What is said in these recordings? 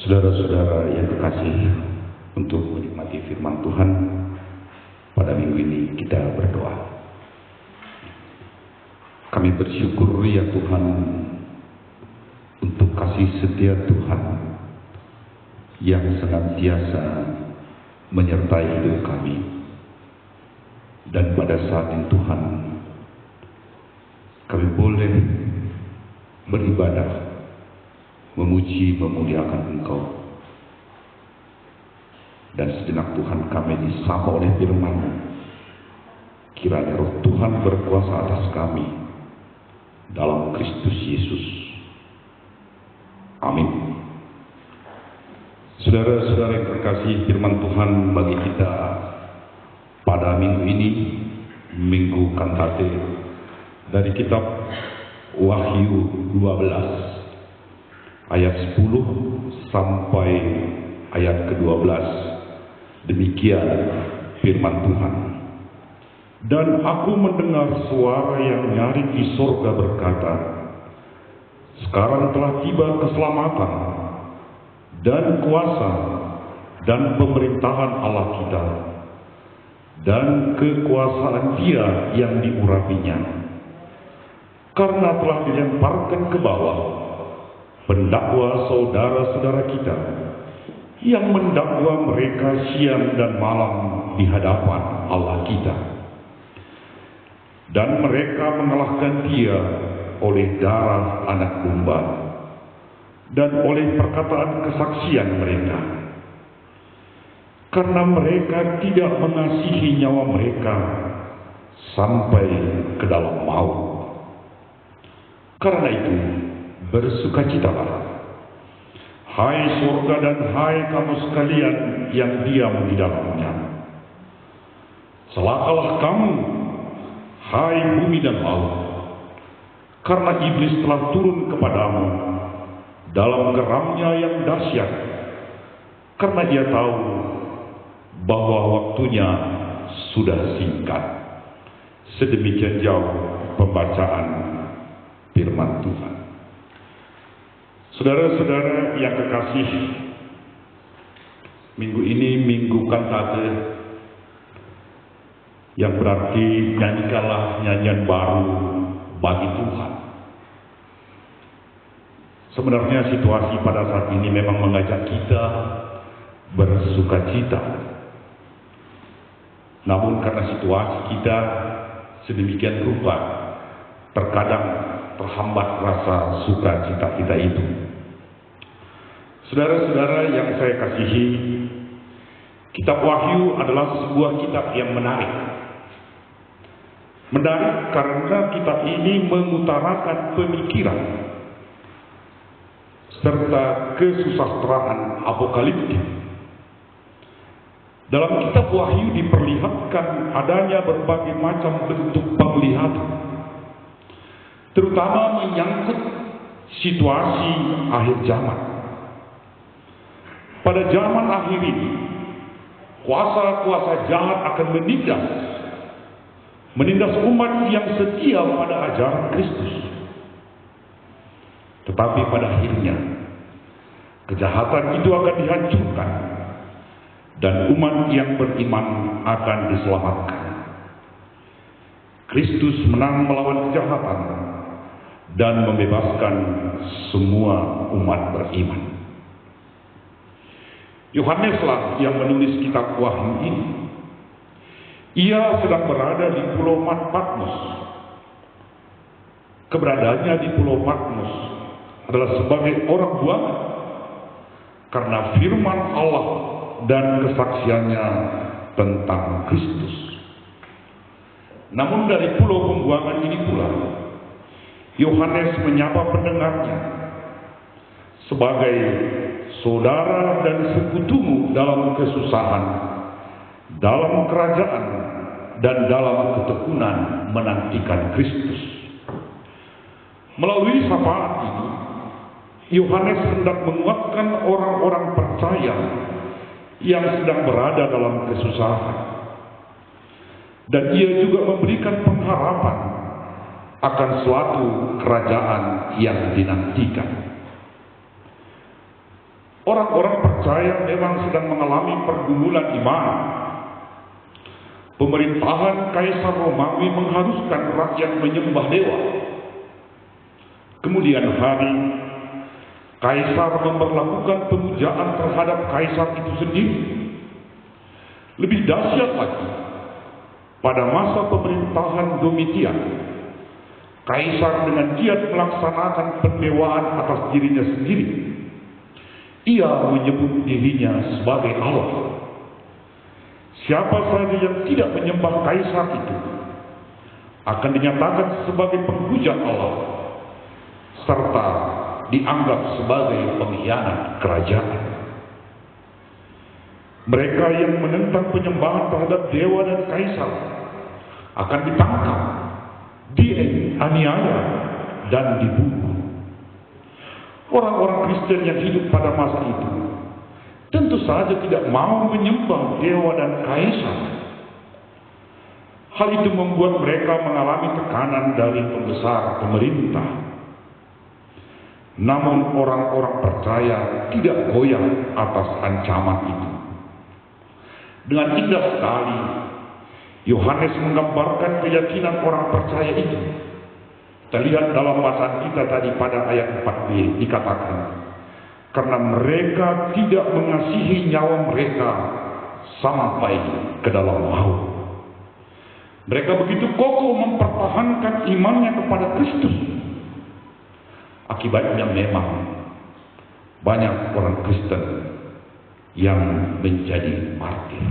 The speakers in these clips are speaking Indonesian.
Saudara-saudara yang kekasih, untuk menikmati firman Tuhan pada minggu ini kita berdoa. Kami bersyukur ya Tuhan untuk kasih setia Tuhan yang senantiasa menyertai hidup kami. Dan pada saat ini Tuhan, kami boleh beribadah, memuji, memuliakan Engkau. Dan sejenak Tuhan kami disapa oleh firman-Mu. Kiranya Roh Tuhan berkuasa atas kami dalam Kristus Yesus. Amin. Saudara-saudara yang terkasih, firman Tuhan bagi kita pada minggu ini, Minggu Kantate, dari kitab Wahyu 12 ayat 10 sampai ayat ke-12. Demikian firman Tuhan. Dan aku mendengar suara yang nyaring di sorga berkata, sekarang telah tiba keselamatan dan kuasa dan pemerintahan Allah kita dan kekuasaan Dia yang diurapinya, karena telah dilemparkan ke bawah pendakwa saudara-saudara kita yang mendakwa mereka siang dan malam di hadapan Allah kita. Dan mereka mengalahkan Dia oleh darah anak domba dan oleh perkataan kesaksian mereka, karena mereka tidak mengasihi nyawa mereka sampai ke dalam maut. Karena itu bersukacitalah, hai surga dan hai kamu sekalian yang diam di dalamnya. Celakalah kamu, hai bumi dan laut, karena iblis telah turun kepadamu dalam geramnya yang dahsyat, karena dia tahu bahwa waktunya sudah singkat. Sedemikian jauh pembacaan firman Tuhan. Saudara-saudara yang kekasih, minggu ini Minggu Kantate, yang berarti nyanyikanlah nyanyian baru bagi Tuhan. Sebenarnya situasi pada saat ini memang mengajak kita bersukacita. Namun karena situasi kita sedemikian rupa, terkadang terhambat rasa sukacita kita itu. Saudara-saudara yang saya kasihi, kitab Wahyu adalah sebuah kitab yang menarik. Menarik karena kitab ini mengutarakan pemikiran serta kesusastraan apokaliptik. Dalam kitab Wahyu diperlihatkan adanya berbagai macam bentuk penglihatan, terutama menyangkut situasi akhir zaman. Pada zaman akhir ini, kuasa-kuasa jahat akan menindas umat yang setia pada ajaran Kristus. Tetapi pada akhirnya, kejahatan itu akan dihancurkan dan umat yang beriman akan diselamatkan. Kristus menang melawan kejahatan dan membebaskan semua umat beriman. Yohaneslah yang menulis kitab Wahyu ini. Ia sedang berada di Pulau Patmos. Keberadaannya di Pulau Patmos adalah sebagai orang buangan karena firman Allah dan kesaksiannya tentang Kristus. Namun dari pulau pembuangan ini pula, Yohanes menyapa pendengarnya sebagai saudara dan sekutumu dalam kesusahan, dalam kerajaan, dan dalam ketekunan menantikan Kristus. Melalui sapaan ini, Yohanes hendak menguatkan orang-orang percaya yang sedang berada dalam kesusahan. Dan ia juga memberikan pengharapan akan suatu kerajaan yang dinantikan. Orang-orang percaya memang sedang mengalami pergumulan iman. Pemerintahan Kaisar Romawi mengharuskan rakyat menyembah dewa. Kemudian hari, Kaisar memperlakukan pemujaan terhadap Kaisar itu sendiri. Lebih dahsyat lagi, pada masa pemerintahan Domitian, Kaisar dengan giat melaksanakan pendewaan atas dirinya sendiri. Ia menyebut dirinya sebagai Allah. Siapa saja yang tidak menyembah Kaisar itu akan dinyatakan sebagai penghujat Allah, serta dianggap sebagai pengkhianat kerajaan. Mereka yang menentang penyembahan terhadap dewa dan Kaisar akan ditangkap, dianiaya, dan dibunuh. Orang-orang Kristen yang hidup pada masa itu tentu saja tidak mau menyembah dewa dan Kaisar. Hal itu membuat mereka mengalami tekanan dari pembesar pemerintah. Namun orang-orang percaya tidak goyah atas ancaman itu. Dengan indah sekali, Yohanes menggambarkan keyakinan orang percaya itu. Terlihat dalam bacaan kita tadi pada ayat 4b dikatakan, karena mereka tidak mengasihi nyawa mereka sampai ke dalam maut. Mereka begitu kokoh mempertahankan imannya kepada Kristus. Akibatnya memang banyak orang Kristen yang menjadi martir.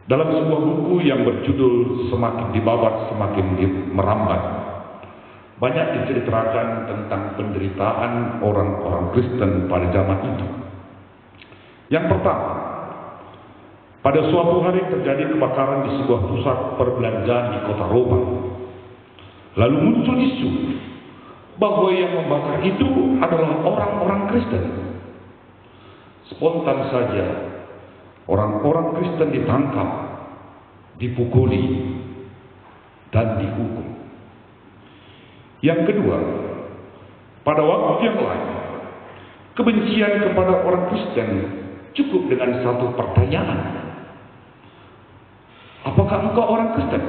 Dalam sebuah buku yang berjudul Semakin Dibabat Semakin Merambat, banyak diceritakan tentang penderitaan orang-orang Kristen pada zaman itu. Yang pertama, pada suatu hari terjadi kebakaran di sebuah pusat perbelanjaan di kota Roma. Lalu muncul isu bahwa yang membakar itu adalah orang-orang Kristen. Spontan saja orang-orang Kristen ditangkap, dipukuli, dan dihukum. Yang kedua, pada waktu yang lain, kebencian kepada orang Kristen cukup dengan satu pertanyaan. Apakah engkau orang Kristen?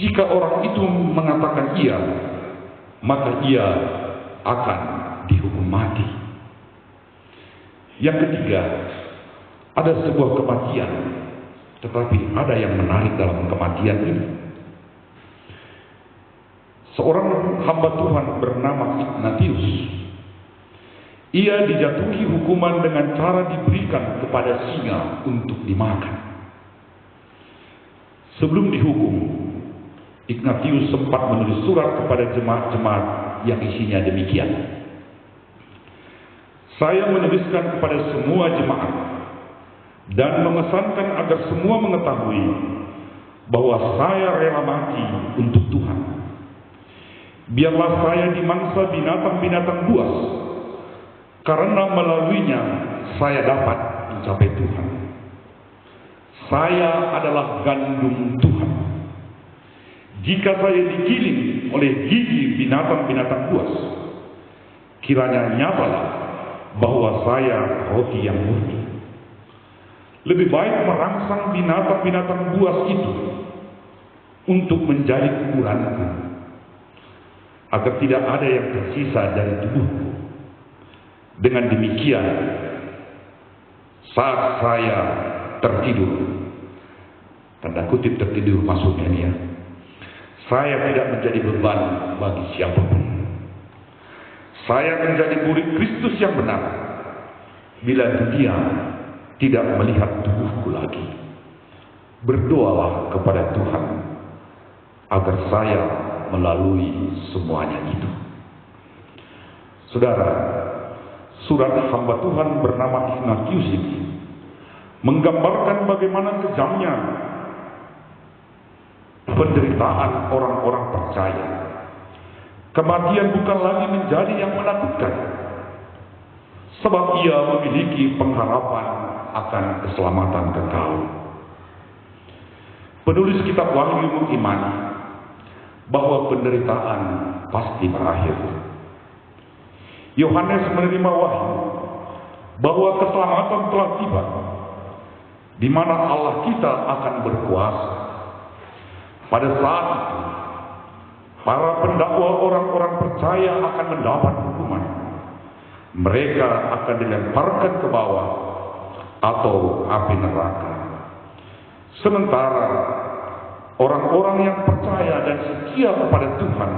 Jika orang itu mengatakan iya, maka ia akan dihukum mati. Yang ketiga, ada sebuah kematian, tetapi ada yang menarik dalam kematian ini. Seorang hamba Tuhan bernama Ignatius, ia dijatuhi hukuman dengan cara diberikan kepada singa untuk dimakan. Sebelum dihukum, Ignatius sempat menulis surat kepada jemaat-jemaat yang isinya demikian. Saya menuliskan kepada semua jemaat dan memesankan agar semua mengetahui bahwa saya rela mati untuk Tuhan. Biarlah saya dimangsa binatang-binatang buas, karena melaluinya saya dapat mencapai Tuhan. Saya adalah gandum Tuhan. Jika saya digiling oleh gigi binatang-binatang buas, kiranya nyatalah bahwa saya roti yang murni. Lebih baik merangsang binatang-binatang buas itu untuk menjadi ukuranku, agar tidak ada yang tersisa dari tubuhku. Dengan demikian, saat saya tertidur, tanda kutip tertidur maksudnya ini ya, saya tidak menjadi beban bagi siapapun. Saya menjadi murid Kristus yang benar bila dunia tidak melihat tubuhku lagi. Berdoalah kepada Tuhan agar saya melalui semuanya itu. Saudara, surat hamba Tuhan bernama Ignatius ini menggambarkan bagaimana kejamnya penderitaan orang-orang percaya. Kematian bukan lagi menjadi yang menakutkan, sebab ia memiliki pengharapan akan keselamatan kekal. Penulis kitab Wahyu mengimani bahwa penderitaan pasti berakhir. Yohanes menerima wahyu bahwa keselamatan telah tiba, di mana Allah kita akan berkuasa. Pada saat itu, para pendakwa orang-orang percaya akan mendapat hukuman. Mereka akan dilemparkan ke bawah atau api neraka. Sementara orang-orang yang percaya dan setia kepada Tuhan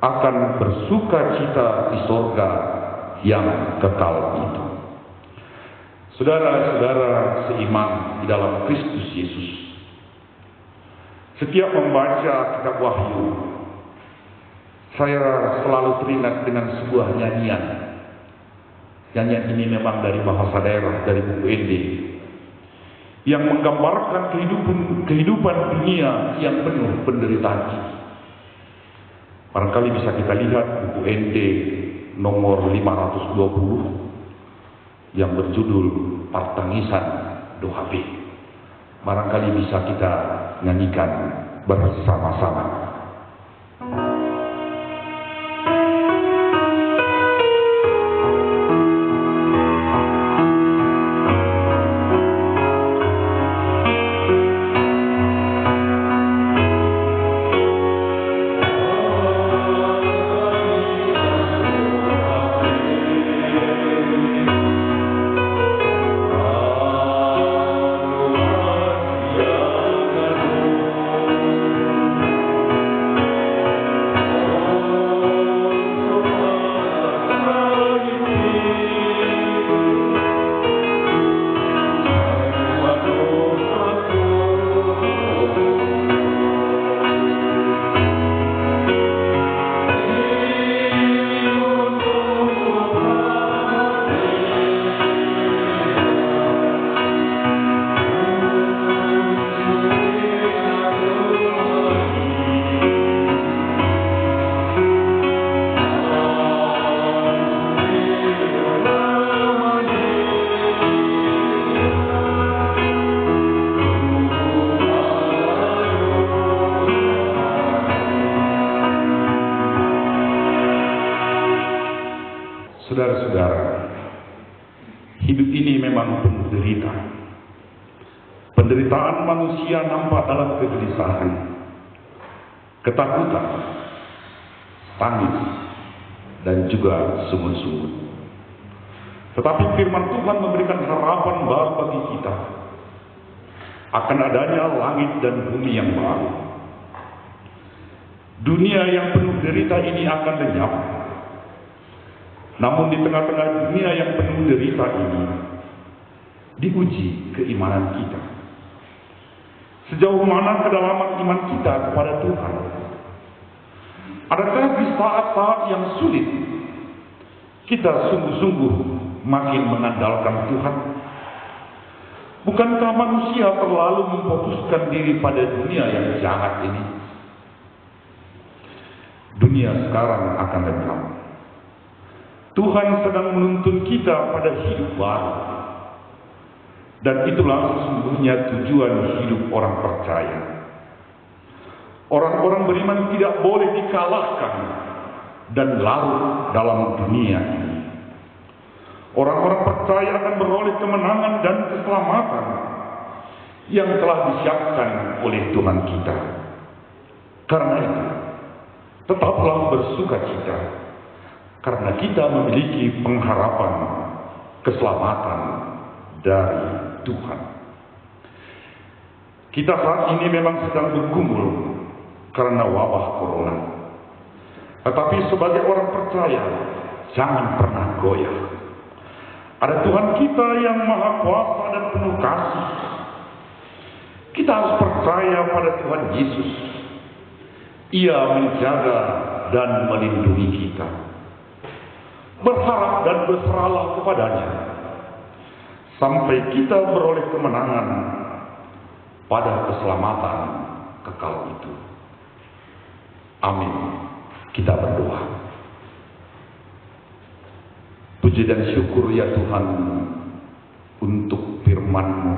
akan bersuka cita di sorga yang kekal itu. Saudara-saudara seiman di dalam Kristus Yesus, setiap membaca kitab Wahyu, saya selalu teringat dengan sebuah nyanyian. Nyanyian ini memang dari bahasa daerah, dari buku ND, yang menggambarkan kehidupan dunia yang penuh penderitaan ini. Barangkali bisa kita lihat buku ND nomor 520 yang berjudul Partangisan Dohabe. Barangkali bisa kita nyanyikan bersama-sama. Saudara-saudara, hidup ini memang penuh derita. Penderitaan manusia nampak dalam kegelisahan, ketakutan, tangis, dan juga sungut-sungut. Tetapi firman Tuhan memberikan harapan baru bagi kita akan adanya langit dan bumi yang baru. Dunia yang penuh derita ini akan lenyap. Namun di tengah-tengah dunia yang penuh derita ini, diuji keimanan kita. Sejauh mana kedalaman iman kita kepada Tuhan? Adakah di saat-saat yang sulit, kita sungguh-sungguh makin mengandalkan Tuhan? Bukankah manusia terlalu memfokuskan diri pada dunia yang jahat ini? Dunia sekarang akan lenyap. Tuhan sedang menuntun kita pada hidup baru. Dan itulah sesungguhnya tujuan hidup orang percaya. Orang-orang beriman tidak boleh dikalahkan dan larut dalam dunia ini. Orang-orang percaya akan beroleh kemenangan dan keselamatan yang telah disiapkan oleh Tuhan kita. Karena itu, tetaplah bersuka cita, karena kita memiliki pengharapan keselamatan dari Tuhan. Kita saat ini memang sedang bergumul karena wabah corona. Tetapi sebagai orang percaya, jangan pernah goyah. Ada Tuhan kita yang maha kuasa dan penuh kasih. Kita harus percaya pada Tuhan Yesus. Ia menjaga dan melindungi kita. Berharap dan berserahlah kepadanya sampai kita beroleh kemenangan pada keselamatan kekal itu. Amin. Kita berdoa. Puji dan syukur ya Tuhan untuk firman-Mu,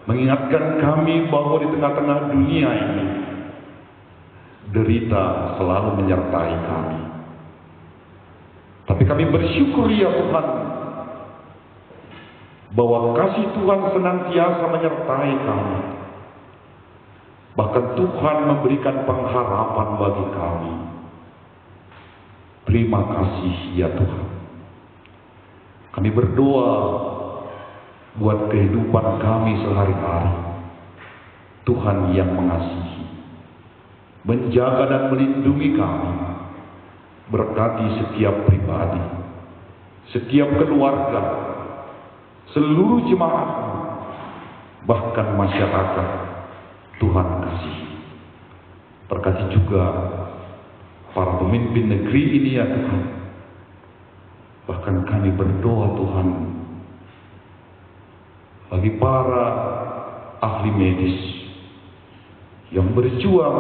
mengingatkan kami bahwa di tengah-tengah dunia ini derita selalu menyertai kami. kami bersyukur ya Tuhan, bahwa kasih Tuhan senantiasa menyertai kami. Bahkan Tuhan memberikan pengharapan bagi kami. Terima kasih ya Tuhan. Kami berdoa buat kehidupan kami sehari-hari. Tuhan yang mengasihi, menjaga dan melindungi kami. Berkati setiap pribadi, setiap keluarga, seluruh jemaat, bahkan masyarakat. Tuhan kasih. Berkati juga para pemimpin negeri ini ya Tuhan. Bahkan kami berdoa Tuhan bagi para ahli medis yang berjuang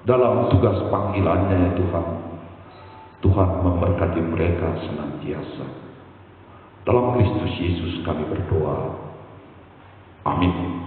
dalam tugas panggilannya ya Tuhan. Tuhan memberkati mereka senantiasa. Dalam Kristus Yesus kami berdoa. Amin.